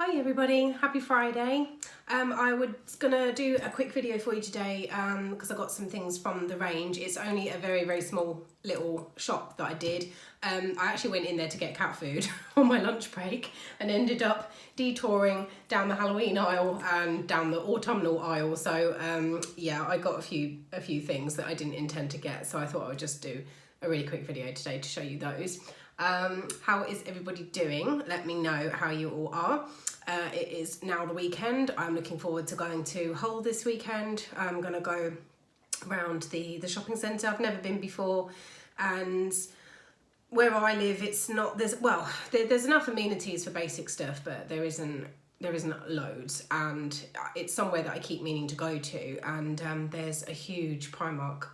Hi everybody, happy Friday. I was gonna do a quick video for you today because I got some things from the range. It's only a very small little shop that I did. I actually went in there to get cat food on my lunch break and ended up detouring down the Halloween aisle and down the autumnal aisle. So yeah, I got a few things that I didn't intend to get, so I thought I would just do a really quick video today to show you those. How is everybody doing? Let me know how you all are. It is now the weekend. I'm looking forward to going to Hull this weekend. I'm gonna go around the shopping centre. I've never been before, and where I live, it's not there's enough amenities for basic stuff, but there isn't loads, and it's somewhere that I keep meaning to go to. And there's a huge Primark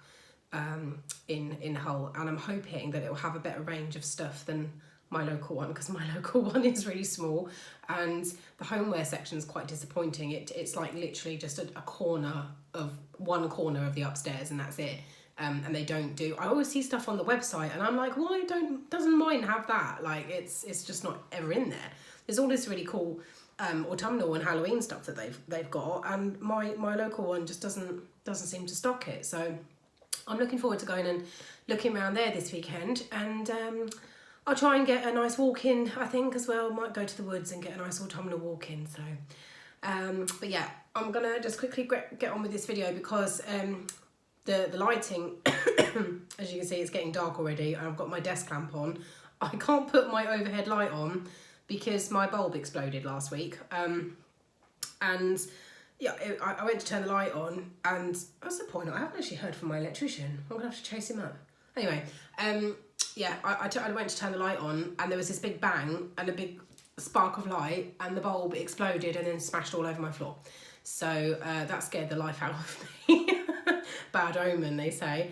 in Hull, and I'm hoping that it will have a better range of stuff than my local one, because my local one is really small and the homeware section is quite disappointing. It's like literally just a corner of one corner of the upstairs, and that's it. And they don't do, I always see stuff on the website and I'm like, why doesn't mine have that? Like it's just not ever in there. There's all this really cool autumnal and Halloween stuff that they've got, and my local one just doesn't seem to stock it. So I'm looking forward to going and looking around there this weekend, and I'll try and get a nice walk in, I think, as well. Might go to the woods and get a nice autumnal walk in. So, but yeah, I'm gonna just quickly get on with this video because the lighting, as you can see, it's getting dark already, and I've got my desk lamp on. I can't put my overhead light on because my bulb exploded last week. And yeah, I went to turn the light on, and what's the point? I haven't actually heard from my electrician. I'm gonna have to chase him up. Anyway, yeah, I went to turn the light on, and there was this big bang and a big spark of light, and the bulb exploded and then smashed all over my floor. So that scared the life out of me. Bad omen, they say.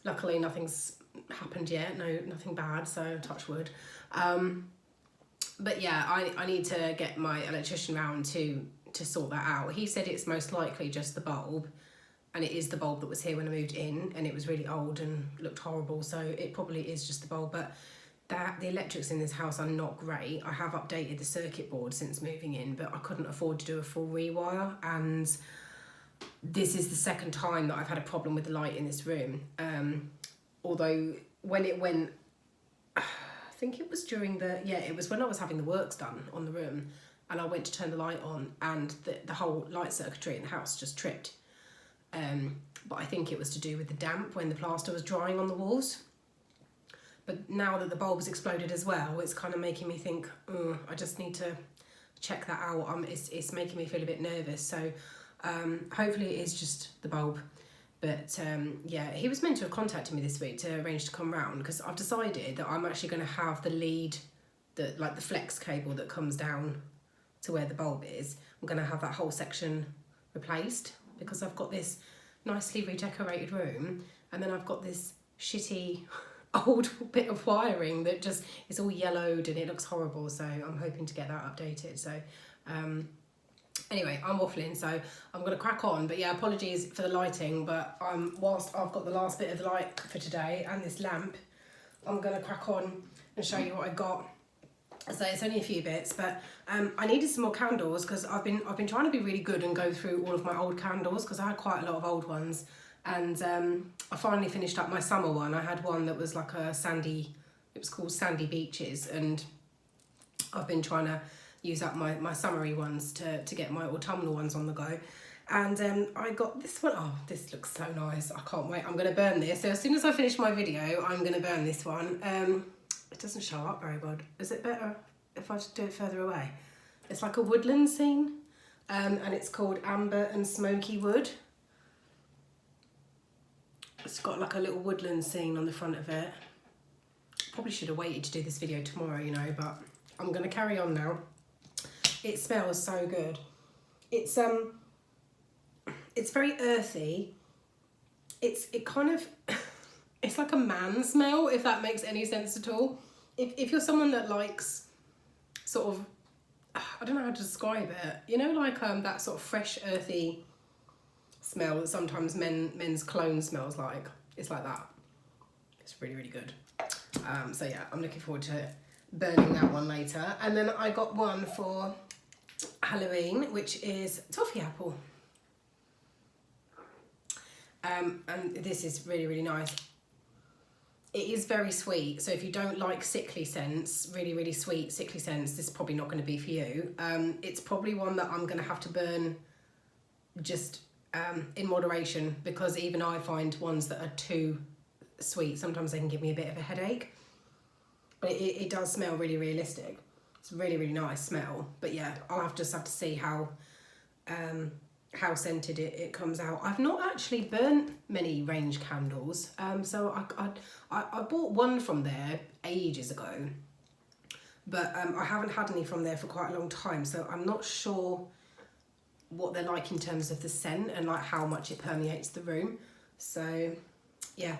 Luckily, nothing's happened yet. No, nothing bad. So touch wood. But yeah, I need to get my electrician round to sort that out. He said it's most likely just the bulb, and it is the bulb that was here when I moved in, and it was really old and looked horrible, so it probably is just the bulb. But the electrics in this house are not great. I have updated the circuit board since moving in, but I couldn't afford to do a full rewire, and this is the second time that I've had a problem with the light in this room. Although when it went, I think it was it was when I was having the works done on the room, and I went to turn the light on, and the whole light circuitry in the house just tripped. But I think it was to do with the damp when the plaster was drying on the walls. But now that the bulb has exploded as well, it's kind of making me think, I just need to check that out. It's making me feel a bit nervous. So hopefully it is just the bulb. But yeah, he was meant to have contacted me this week to arrange to come round, because I've decided that I'm actually going to have the lead, like the flex cable that comes down to where the bulb is. I'm going to have that whole section replaced, because I've got this nicely redecorated room, and then I've got this shitty old bit of wiring that just is all yellowed and it looks horrible. So I'm hoping to get that updated. So anyway, I'm waffling, so I'm going to crack on. But yeah, apologies for the lighting, but whilst I've got the last bit of the light for today and this lamp, I'm going to crack on and show you what I got. So it's only a few bits, but I needed some more candles, because I've been trying to be really good and go through all of my old candles, because I had quite a lot of old ones, and I finally finished up my summer one. I had one that was like a sandy, it was called Sandy Beaches, and I've been trying to use up my summery ones to get my autumnal ones on the go. And I got this one. Oh, this looks so nice. I can't wait. I'm going to burn this. So as soon as I finish my video, I'm going to burn this one. It doesn't show up very good. Is it better if I just do it further away? It's like a woodland scene, and it's called Amber and Smoky Wood. It's got like a little woodland scene on the front of it. Probably should have waited to do this video tomorrow, you know, but I'm going to carry on now. It smells so good. It's very earthy. It kind of it's like a man smell, if that makes any sense at all. If you're someone that likes sort of, I don't know how to describe it, you know, like that sort of fresh, earthy smell that sometimes men's cologne smells like. It's like that. It's really good. So yeah, I'm looking forward to burning that one later. And then I got one for Halloween, which is toffee apple. And this is really, really nice. It is very sweet, so if you don't like sickly scents, really, really sweet sickly scents, this is probably not going to be for you. It's probably one that I'm going to have to burn just in moderation, because even I find ones that are too sweet, sometimes they can give me a bit of a headache. But it does smell really realistic. It's a really, really nice smell. But yeah, I'll just have to see how scented it comes out. I've not actually burnt many range candles, so I bought one from there ages ago, but I haven't had any from there for quite a long time, so I'm not sure what they're like in terms of the scent and like how much it permeates the room. So yeah,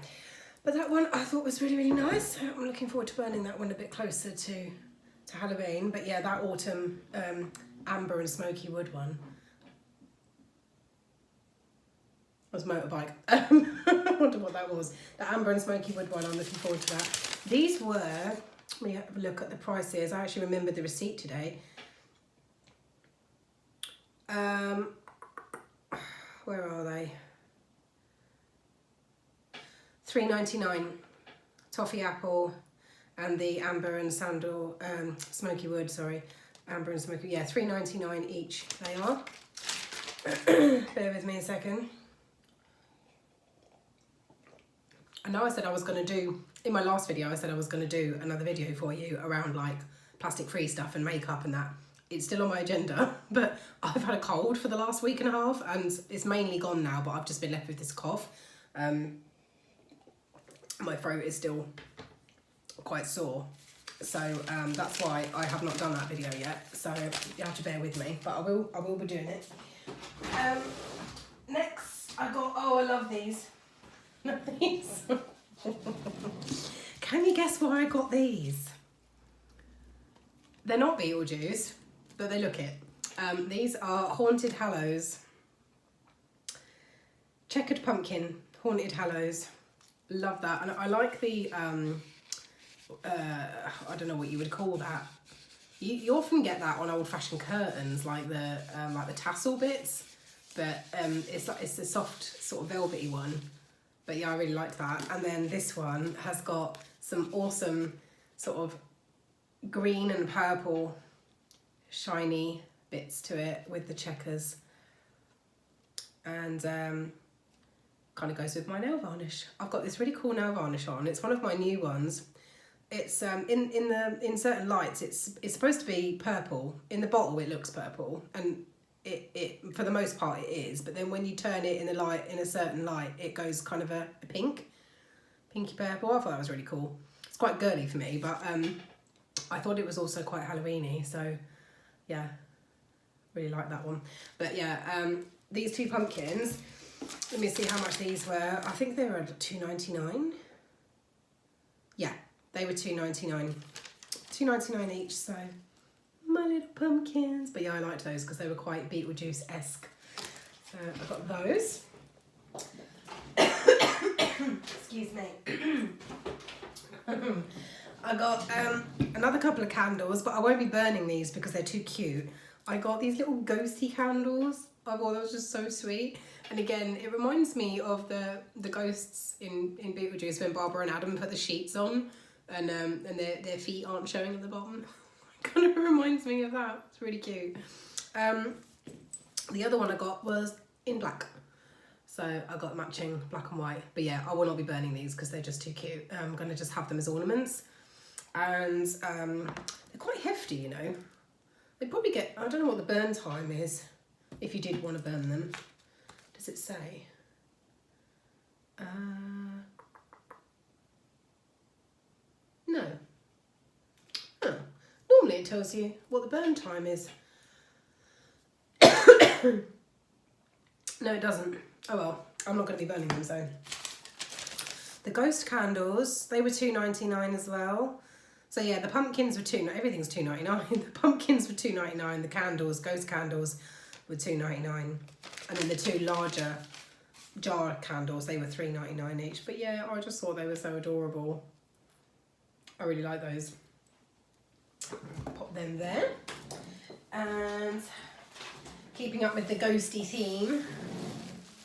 but that one I thought was really, really nice. I'm looking forward to burning that one a bit closer to Halloween. But yeah, that autumn amber and smoky wood one was motorbike. I wonder what that was. The amber and smoky wood one, I'm looking forward to that. These were, let me have a look at the prices. I actually remembered the receipt today. Where are they? $3.99. Toffee apple and the amber and sandal, smoky wood, sorry. Amber and smoky, yeah, $3.99 each they are. Bear with me a second. I know I said I was going to do, in my last video, I said I was going to do another video for you around like plastic free stuff and makeup and that. It's still on my agenda, but I've had a cold for the last week and a half and it's mainly gone now, but I've just been left with this cough. My throat is still quite sore. So that's why I have not done that video yet. So you have to bear with me, but I will be doing it. Next I got, oh, I love these. These. Can you guess why I got these? They're not Beetlejuice, but they look it. These are Haunted Hallows. Checkered pumpkin, Haunted Hallows. Love that. And I like the, I don't know what you would call that. You often get that on old-fashioned curtains, like the tassel bits, but it's a soft sort of velvety one. But yeah, I really like that. And then this one has got some awesome sort of green and purple shiny bits to it with the checkers. And kind of goes with my nail varnish. I've got this really cool nail varnish on. It's one of my new ones. It's in certain lights it's supposed to be purple. In the bottle it looks purple, and it for the most part it is, but then when you turn it in a certain light, it goes kind of a pinky purple. I thought that was really cool. It's quite girly for me, but I thought it was also quite Halloweeny, so yeah, really like that one. But yeah, these two pumpkins, let me see how much these were. I think they were $2.99. Yeah, they were $2.99. $2.99 each, so my little pumpkins. But yeah, I liked those because they were quite Beetlejuice-esque. So I got those. Excuse me. I got another couple of candles, but I won't be burning these because they're too cute. I got these little ghosty candles. I thought that was just so sweet. And again, it reminds me of the ghosts in Beetlejuice when Barbara and Adam put the sheets on and their feet aren't showing at the bottom. It kind of reminds me of that. It's really cute. The other one I got was in black. So I got matching black and white. But yeah, I will not be burning these because they're just too cute. I'm going to just have them as ornaments. And they're quite hefty, you know. They probably get, I don't know what the burn time is, if you did want to burn them. Does it say? No. Oh. Normally it tells you what the burn time is. No, it doesn't. Oh well, I'm not going to be burning them, so. The ghost candles, they were $2.99 as well. So yeah, the pumpkins were everything's $2.99. The pumpkins were $2.99. The candles, ghost candles, were $2.99. And then the two larger jar candles, they were $3.99 each. But yeah, I just thought they were so adorable. I really like those. Pop them there. And keeping up with the ghosty theme,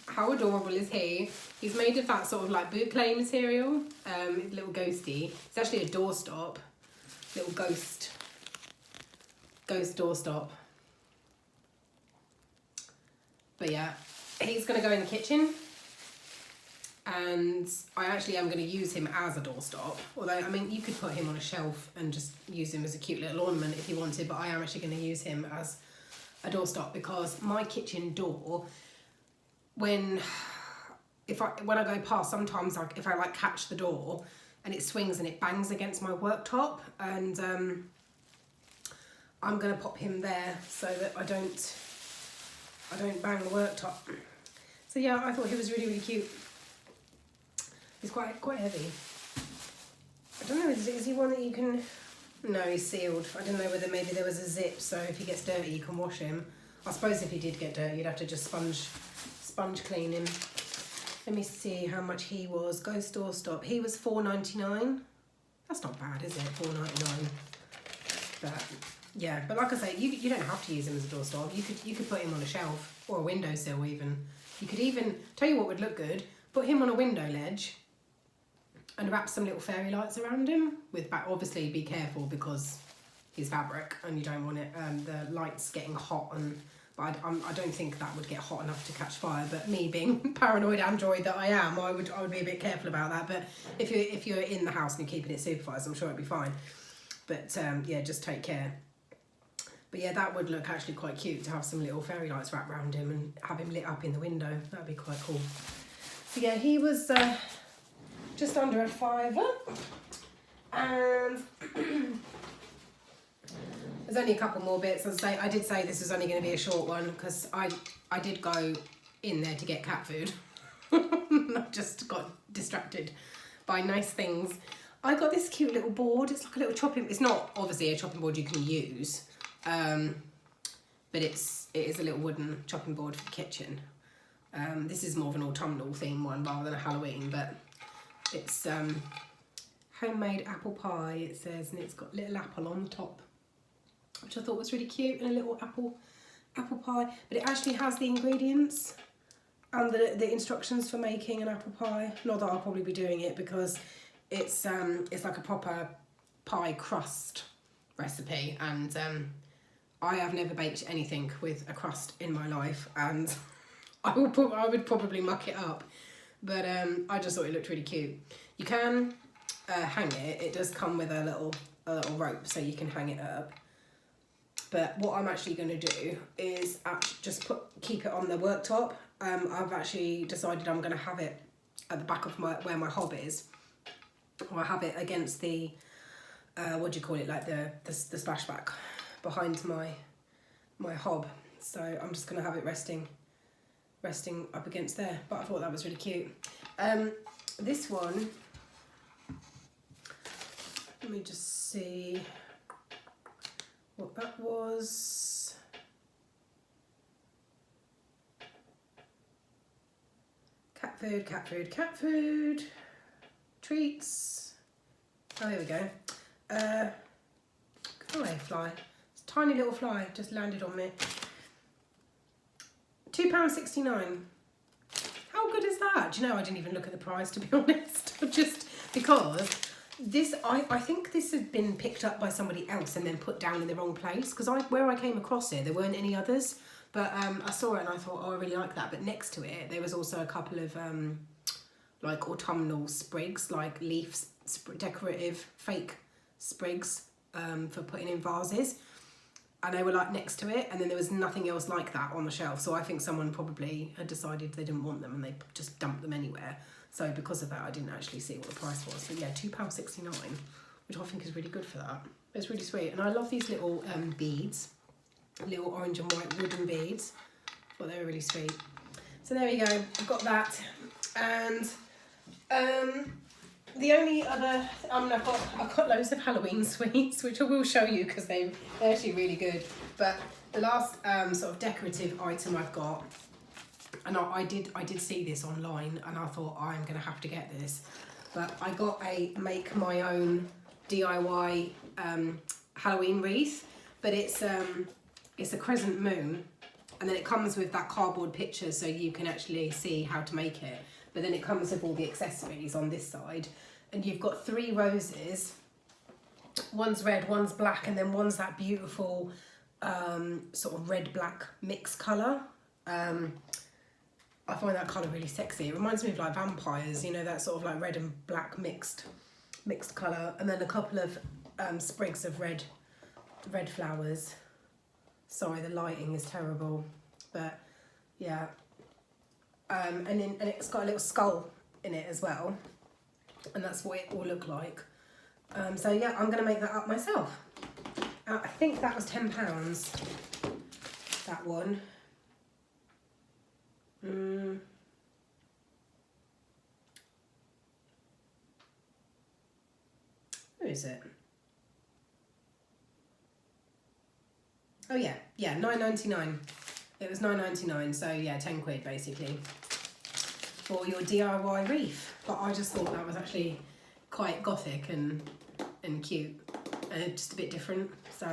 how adorable is he? He's made of that sort of like boot clay material, little ghosty. It's actually a doorstop, little ghost doorstop. But yeah, he's gonna go in the kitchen, and I actually am gonna use him as a doorstop. Although, I mean, you could put him on a shelf and just use him as a cute little ornament if you wanted, but I am actually gonna use him as a doorstop because my kitchen door, when I go past, sometimes if I like catch the door and it swings and it bangs against my worktop, and I'm gonna pop him there so that I don't bang the worktop. So yeah, I thought he was really, really cute. He's quite heavy. I don't know, is he one that you can... No, he's sealed. I don't know whether maybe there was a zip, so if he gets dirty you can wash him. I suppose if he did get dirty you'd have to just sponge clean him. Let me see how much he was. Ghost doorstop. He was $4.99. That's not bad, is it? $4.99. But yeah, but like I say, you don't have to use him as a doorstop. You could put him on a shelf or a windowsill even. You could even, tell you what would look good, put him on a window ledge and wrap some little fairy lights around him. Obviously be careful because he's fabric and you don't want it the lights getting hot, and but I don't think that would get hot enough to catch fire. But me being paranoid android that I am, I would be a bit careful about that. But if you're in the house and you're keeping it supervised, I'm sure it'd be fine. But yeah, just take care. But yeah, that would look actually quite cute to have some little fairy lights wrapped around him and have him lit up in the window. That'd be quite cool. So yeah, he was just under a £5, and there's only a couple more bits. As I say, I did say this was only going to be a short one because I did go in there to get cat food. I just got distracted by nice things. I got this cute little board. It's like a little chopping. It's not obviously a chopping board you can use, but it is a little wooden chopping board for the kitchen. This is more of an autumnal theme one rather than a Halloween, but it's homemade apple pie, it says, and it's got little apple on the top, which I thought was really cute, and a little apple pie. But it actually has the ingredients and the instructions for making an apple pie. Not that I'll probably be doing it because it's like a proper pie crust recipe, and I have never baked anything with a crust in my life, and I would probably muck it up, but I just thought it looked really cute. You can hang it. It does come with a little rope, so you can hang it up. But what I'm actually going to do is just keep it on the worktop. I've actually decided I'm going to have it at the back of where my hob is, or I have it against the what do you call it, like the splashback behind my hob. So I'm just going to have it resting up against there. But I thought that was really cute. This one, let me just see what that was. Cat food, treats. Oh, here we go. Fly. It's a tiny little fly just landed on me. £2.69. How good is that? Do you know, I didn't even look at the price, to be honest. Just because this, I think this had been picked up by somebody else and then put down in the wrong place, because where I came across it, there weren't any others. But I saw it and I thought, oh, I really like that. But next to it, there was also a couple of like autumnal sprigs, like leaves, decorative fake sprigs for putting in vases. And they were like next to it, and then there was nothing else like that on the shelf. So I think someone probably had decided they didn't want them and they just dumped them anywhere. So because of that, I didn't actually see what the price was. But yeah, £2.69, which I think is really good for that. It's really sweet. And I love these little beads, little orange and white wooden beads. I thought they were really sweet. So there we go, I've got that. And the only other, I've got loads of Halloween sweets, which I will show you because they're actually really good. But the last sort of decorative item I've got, and I did see this online, and I thought I'm gonna have to get this. But I got a make my own DIY Halloween wreath, but it's a crescent moon, and then it comes with that cardboard picture so you can actually see how to make it. But then it comes with all the accessories on this side, and you've got 3 roses. One's red, one's black, and then one's that beautiful sort of red-black mixed colour. I find that colour really sexy. It reminds me of like vampires, you know, that sort of like red and black mixed colour, and then a couple of sprigs of red flowers. Sorry, the lighting is terrible, but yeah. And it's got a little skull in it as well, and that's what it will look like. So yeah, I'm gonna make that up myself. I think that was £10. That one. Who is it? Oh yeah, £9.99. It was £9.99, so yeah, 10 quid basically for your DIY wreath. But I just thought that was actually quite gothic and cute and just a bit different. So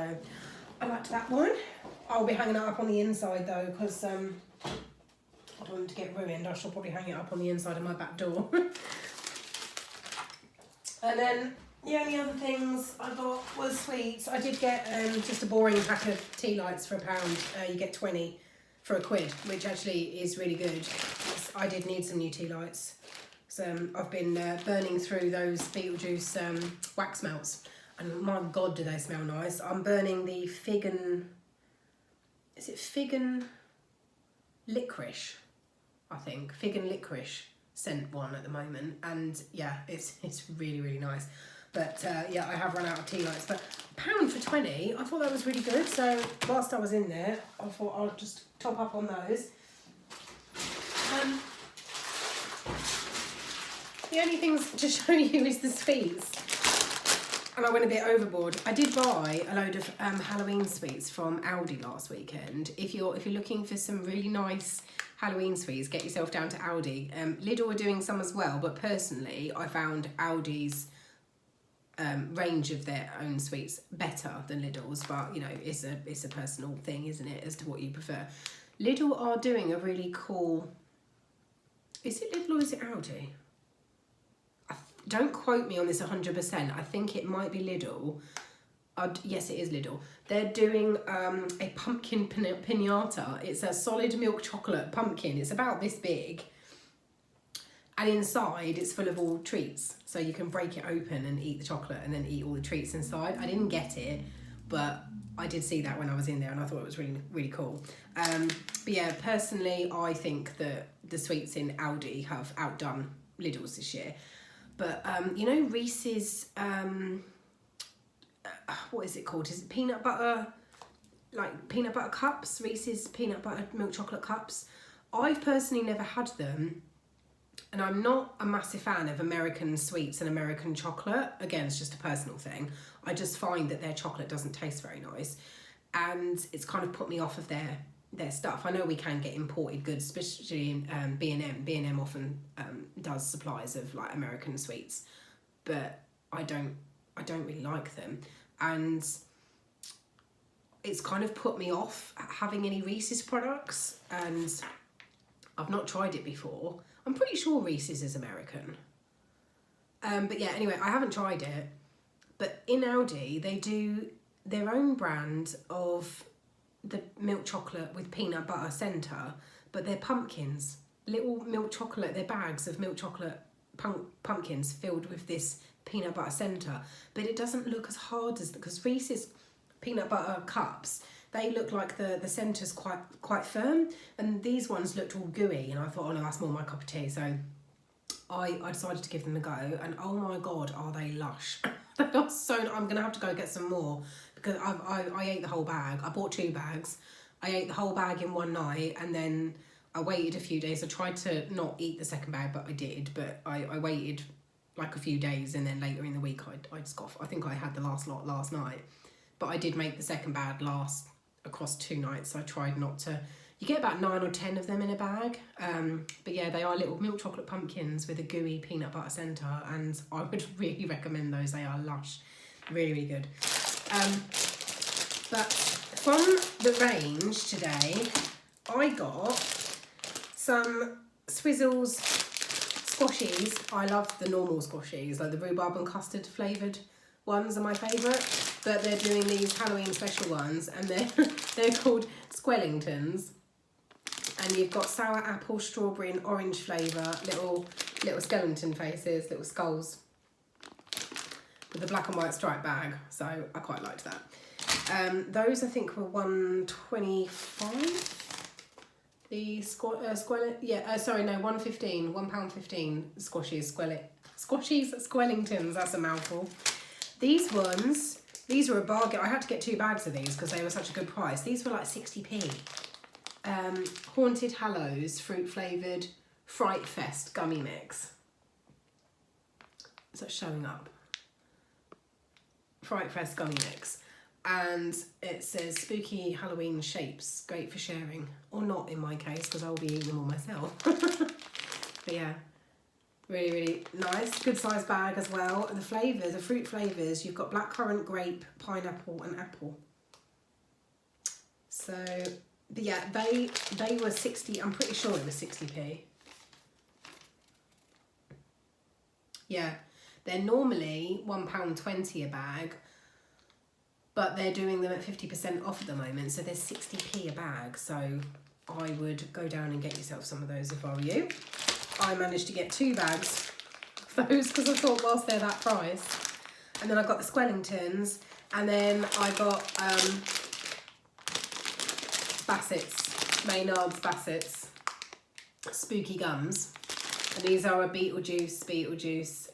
I liked that one. I'll be hanging it up on the inside though, because I don't want it to get ruined. I shall probably hang it up on the inside of my back door. And then the only other things I got was sweets. I did get just a boring pack of tea lights for £1. You get 20 for £1, which actually is really good. I did need some new tea lights. So I've been burning through those Beetlejuice wax melts, and my God, do they smell nice. I'm burning the fig and, is it fig and licorice? I think fig and licorice scent one at the moment, and yeah, it's really, really nice. But yeah, I have run out of tea lights, but £1 for 20, I thought that was really good. So whilst I was in there, I thought I'll just top up on those. The only things to show you is the sweets, and I went a bit overboard. I did buy a load of Halloween sweets from Aldi last weekend. If you're looking for some really nice Halloween sweets, get yourself down to Aldi. Lidl were doing some as well, but personally I found Aldi's range of their own sweets better than Lidl's, but you know, it's a personal thing, isn't it, as to what you prefer. Lidl are doing a really cool, is it Lidl or is it Aldi? Don't quote me on this 100%. I think it might be Lidl. Yes, it is Lidl. They're doing a pumpkin pinata. It's a solid milk chocolate pumpkin. It's about this big. And inside, it's full of all treats. So you can break it open and eat the chocolate and then eat all the treats inside. I didn't get it, but I did see that when I was in there, and I thought it was really, really cool. But yeah, personally, I think that the sweets in Aldi have outdone Lidl's this year. But, you know, Reese's, what is it called? Is it peanut butter, like peanut butter cups? Reese's peanut butter milk chocolate cups. I've personally never had them, and I'm not a massive fan of American sweets and American chocolate. Again, it's just a personal thing. I just find that their chocolate doesn't taste very nice, and it's kind of put me off of their stuff. I know we can get imported goods, especially in B&M. B&M often does supplies of like American sweets, but I don't really like them, and it's kind of put me off having any Reese's products, and I've not tried it before. I'm pretty sure Reese's is American. But yeah, anyway, I haven't tried it, but in Aldi they do their own brand of the milk chocolate with peanut butter centre, but they're pumpkins, little milk chocolate, they're bags of milk chocolate pumpkins filled with this peanut butter centre, but it doesn't look as hard as, because Reese's peanut butter cups, they look like the centre's quite firm, and these ones looked all gooey, and I thought, oh no, that's more my cup of tea, so I decided to give them a go, and oh my God, are they lush. They are so, I'm gonna have to go get some more, because I ate the whole bag. I bought 2 bags. I ate the whole bag in one night, and then I waited a few days. I tried to not eat the second bag, but I did. But I waited like a few days, and then later in the week I just got, I think I had the last lot last night. But I did make the second bag last across 2 nights. So I tried not to, you get about 9 or 10 of them in a bag. But yeah, they are little milk chocolate pumpkins with a gooey peanut butter centre, and I would really recommend those. They are lush. Really, really good. But from the range today, I got some Swizzles squashies. I love the normal squashies, like the rhubarb and custard flavoured ones are my favourite. But they're doing these Halloween special ones, and they're called Squellingtons. And you've got sour apple, strawberry and orange flavour, little skeleton faces, little skulls, with a black and white striped bag. So I quite liked that. Those I think were £1.25. The £1.15, £1.15 squashies, Squellingtons, that's a mouthful. These ones, these were a bargain. I had to get 2 bags of these because they were such a good price. These were like 60p. Haunted Hallows fruit flavoured Fright Fest gummy mix. Is that showing up? Fright Fest gummy mix. And it says spooky Halloween shapes, great for sharing. Or not in my case, because I'll be eating them all myself. But yeah, really, really nice. Good size bag as well. And the flavours, the fruit flavours, you've got blackcurrant, grape, pineapple and apple. So, but yeah, they were 60, I'm pretty sure it was 60p. Yeah, they're normally £1.20 a bag, but they're doing them at 50% off at the moment, so they're 60p a bag. So I would go down and get yourself some of those if I were you. I managed to get 2 bags of those because I thought whilst they're that price. And then I got the Squellingtons, and then I got Bassett's, Maynard's Bassett's spooky gums. And these are a Beetlejuice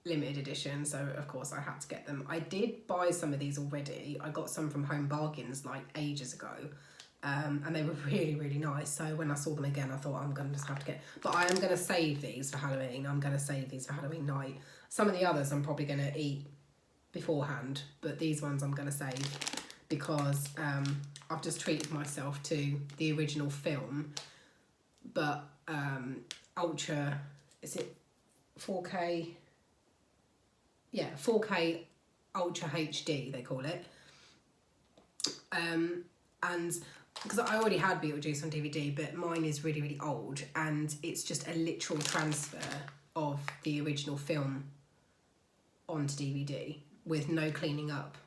limited edition, so of course I had to get them. I did buy some of these already. I got some from Home Bargains like ages ago, and they were really, really nice. So when I saw them again, I thought I'm going to just have to get, but I am going to save these for Halloween. I'm going to save these for Halloween night. Some of the others I'm probably going to eat beforehand, but these ones I'm going to save because I've just treated myself to the original film, but ultra, is it 4K? Yeah, 4K Ultra HD, they call it. And because I already had Beetlejuice on DVD, but mine is really, really old, and it's just a literal transfer of the original film onto DVD with no cleaning up,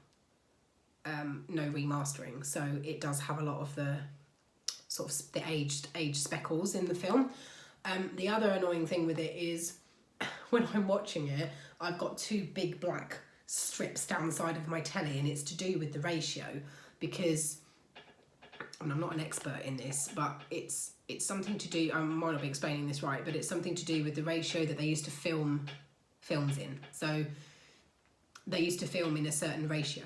no remastering. So it does have a lot of the sort of the aged speckles in the film. The other annoying thing with it is when I'm watching it, I've got 2 big black strips down the side of my telly, and it's to do with the ratio, because I mean, I'm not an expert in this, but it's something to do, I might not be explaining this right, but it's something to do with the ratio that they used to film films in. So they used to film in a certain ratio,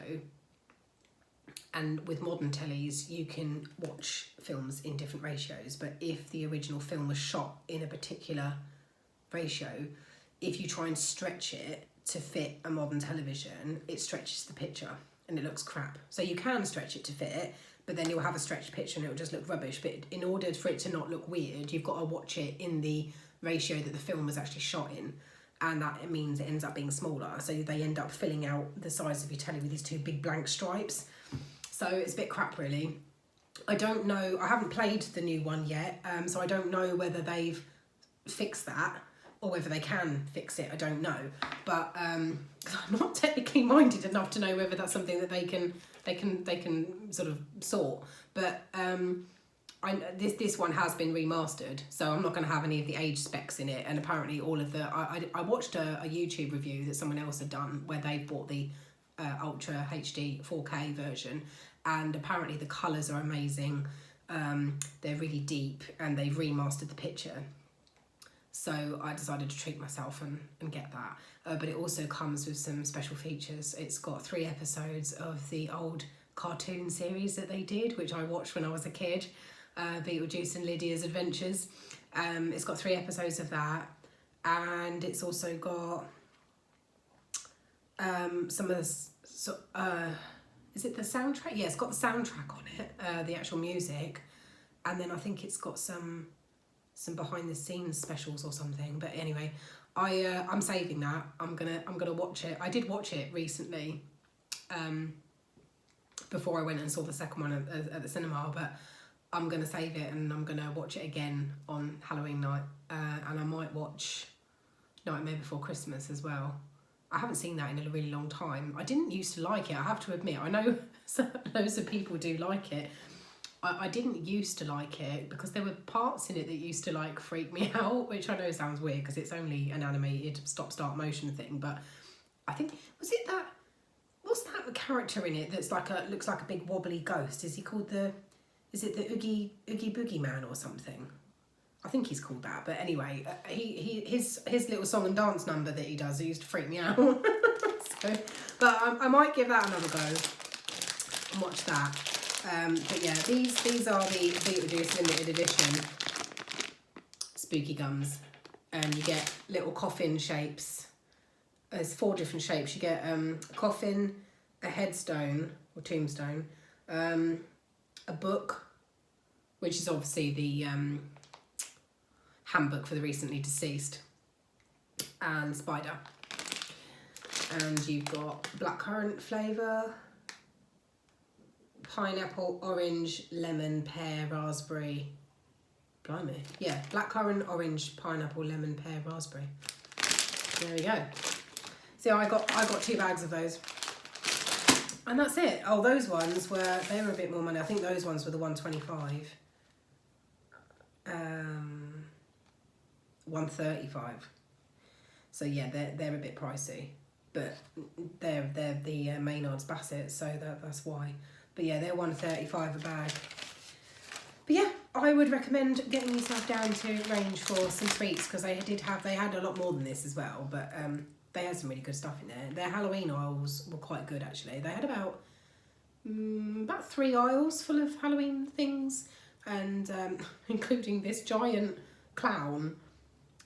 and with modern tellies you can watch films in different ratios, but if the original film was shot in a particular ratio, if you try and stretch it to fit a modern television, it stretches the picture and it looks crap. So you can stretch it to fit it, but then you'll have a stretched picture and it'll just look rubbish. But in order for it to not look weird, you've got to watch it in the ratio that the film was actually shot in, and that means it ends up being smaller. So they end up filling out the size of your telly with these 2 big blank stripes. So it's a bit crap, really. I don't know, I haven't played the new one yet, so I don't know whether they've fixed that or whether they can fix it. I don't know, but I'm not technically minded enough to know whether that's something that they can sort of sort. But this one has been remastered, so I'm not going to have any of the age specs in it. And apparently all of the I watched a YouTube review that someone else had done where they bought the Ultra HD 4K version, and apparently the colours are amazing. They're really deep, and they've remastered the picture. So I decided to treat myself and get that. But it also comes with some special features. It's got 3 episodes of the old cartoon series that they did, which I watched when I was a kid, Beetlejuice and Lydia's Adventures. It's got 3 episodes of that, and it's also got some of the, is it the soundtrack? Yeah, it's got the soundtrack on it, the actual music, and then I think it's got some behind the scenes specials or something. But anyway, I'm saving that. I'm gonna watch it. I did watch it recently, before I went and saw the second one at the cinema, but I'm going to save it and I'm going to watch it again on Halloween night, and I might watch Nightmare Before Christmas as well. I haven't seen that in a really long time. I didn't used to like it, I have to admit. I know loads of people do like it. I didn't used to like it because there were parts in it that used to like freak me out, which I know sounds weird because it's only an animated stop-start motion thing, but I think, what's that character in it that's like looks like a big wobbly ghost? Is he called is it the Oogie Boogie Man or something? I think he's called that, but anyway, his little song and dance number that he does, it used to freak me out. But I might give that another go and watch that. But yeah, these are the Beetlejuice limited edition spooky gums, and you get little coffin shapes. There's 4 different shapes. You get a coffin, a headstone or tombstone, a book, which is obviously the handbook for the recently deceased, and spider. And you've got blackcurrant flavour, pineapple, orange, lemon, pear, raspberry. Blimey. Yeah, blackcurrant, orange, pineapple, lemon, pear, raspberry. There we go. So I got 2 bags of those. And that's it. Oh, those ones they were a bit more money. I think those ones were the 125. 135. So yeah, they're a bit pricey, but they're the Maynard's Bassett, so that's why. But yeah, they're 135 a bag. But yeah, I would recommend getting yourself down to Range for some sweets, because they had a lot more than this as well, but they had some really good stuff in there. Their Halloween aisles were quite good actually. They had about 3 aisles full of Halloween things, and including this giant clown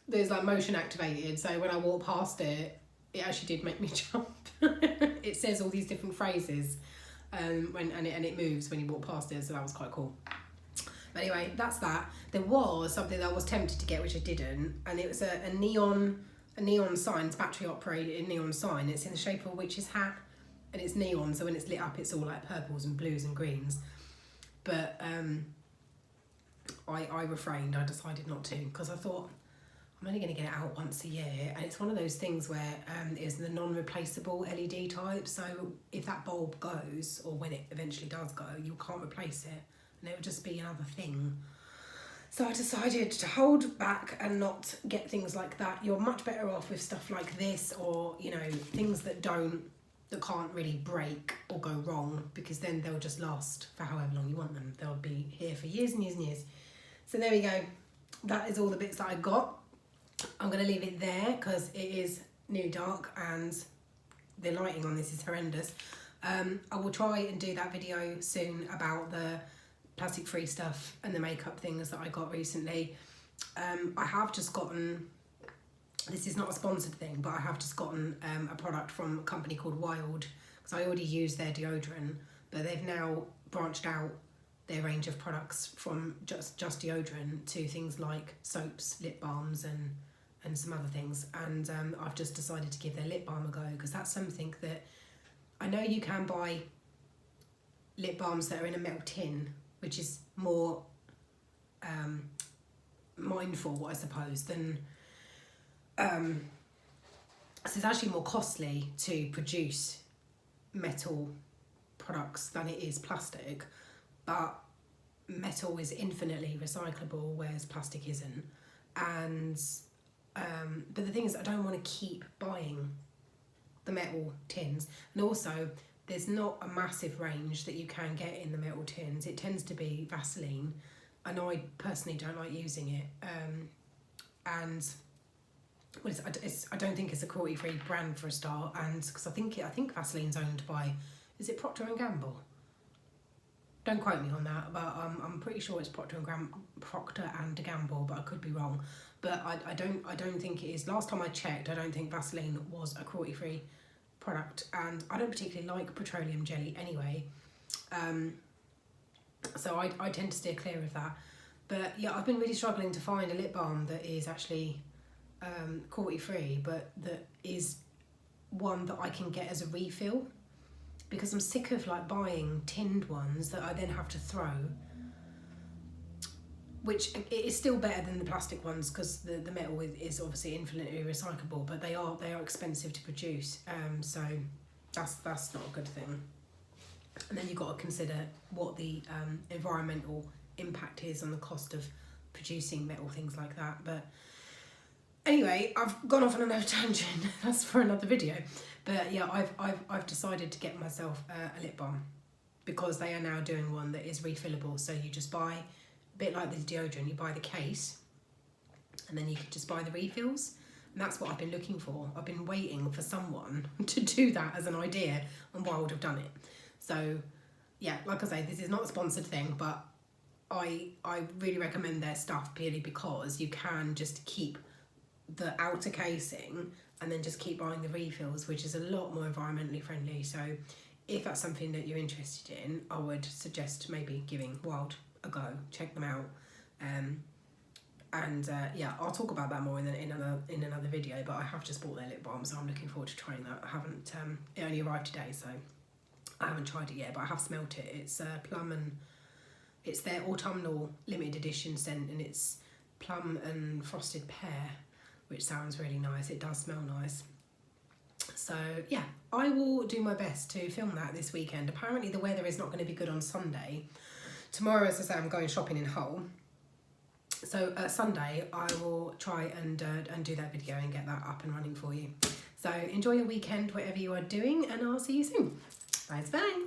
that's like motion activated, so when I walked past it, it actually did make me jump. It says all these different phrases, and it moves when you walk past it, so that was quite cool. But anyway, that's that. There was something that I was tempted to get, which I didn't, and it was a neon sign. It's battery operated neon sign. It's in the shape of a witch's hat, and it's neon, so when it's lit up it's all like purples and blues and greens. But I refrained. I decided not to, because I thought I'm only going to get it out once a year, and it's one of those things where it's the non-replaceable LED type, so if that bulb goes, or when it eventually does go, you can't replace it, and it would just be another thing. So I decided to hold back and not get things like that. You're much better off with stuff like this, or things that can't really break or go wrong, because then they'll just last for however long you want them. They'll be here for years and years and years. So there we go. That is all the bits that I got. I'm going to leave it there because it is nearly dark and the lighting on this is horrendous. I will try and do that video soon about the plastic free stuff and the makeup things that I got recently. I have just gotten, this is not a sponsored thing, but I have just gotten a product from a company called Wild, because I already use their deodorant, but they've now branched out their range of products from just deodorant to things like soaps, lip balms and some other things, and I've just decided to give their lip balm a go, because that's something that I know you can buy lip balms that are in a metal tin, which is more mindful, I suppose, than so it's actually more costly to produce metal products than it is plastic, but metal is infinitely recyclable, whereas plastic isn't. And but the thing is, I don't want to keep buying the metal tins, and also there's not a massive range that you can get in the metal tins. It tends to be Vaseline, and I personally don't like using it. And well, I don't think it's a cruelty-free brand for a start, and because I think Vaseline's owned by, is it Procter and Gamble? Don't quote me on that, but I'm pretty sure it's Procter and Gamble, but I could be wrong. But I don't think it is. Last time I checked, I don't think Vaseline was a cruelty-free product, and I don't particularly like petroleum jelly anyway. So I tend to steer clear of that. But yeah, I've been really struggling to find a lip balm that is actually cruelty-free, but that is one that I can get as a refill. because I'm sick of like buying tinned ones that I then have to throw, which it is still better than the plastic ones because the metal is obviously infinitely recyclable, but they are expensive to produce, so that's not a good thing. And then you've got to consider what the environmental impact is on the cost of producing metal things like that. But anyway, I've gone off on another tangent. That's for another video. But yeah, I've decided to get myself a lip balm because they are now doing one that is refillable. So you just buy, a bit like the deodorant, you buy the case and then you can just buy the refills. And that's what I've been looking for. I've been waiting for someone to do that as an idea, and why I would have done it. So yeah, like I say, this is not a sponsored thing, but I really recommend their stuff purely because you can just keep the outer casing and then just keep buying the refills, which is a lot more environmentally friendly. So if that's something that you're interested in, I would suggest maybe giving Wild a go. Check them out. Yeah, I'll talk about that more in another video, but I have just bought their lip balm, so I'm looking forward to trying that. I haven't, it only arrived today, so I haven't tried it yet, but I have smelt it. It's plum and, it's their autumnal limited edition scent, and it's plum and frosted pear, which sounds really nice. It does smell nice. So yeah, I will do my best to film that this weekend. Apparently the weather is not going to be good on Sunday. Tomorrow, as I say, I'm going shopping in Hull. So Sunday I will try and do that video and get that up and running for you. So enjoy your weekend, whatever you are doing, and I'll see you soon. Bye.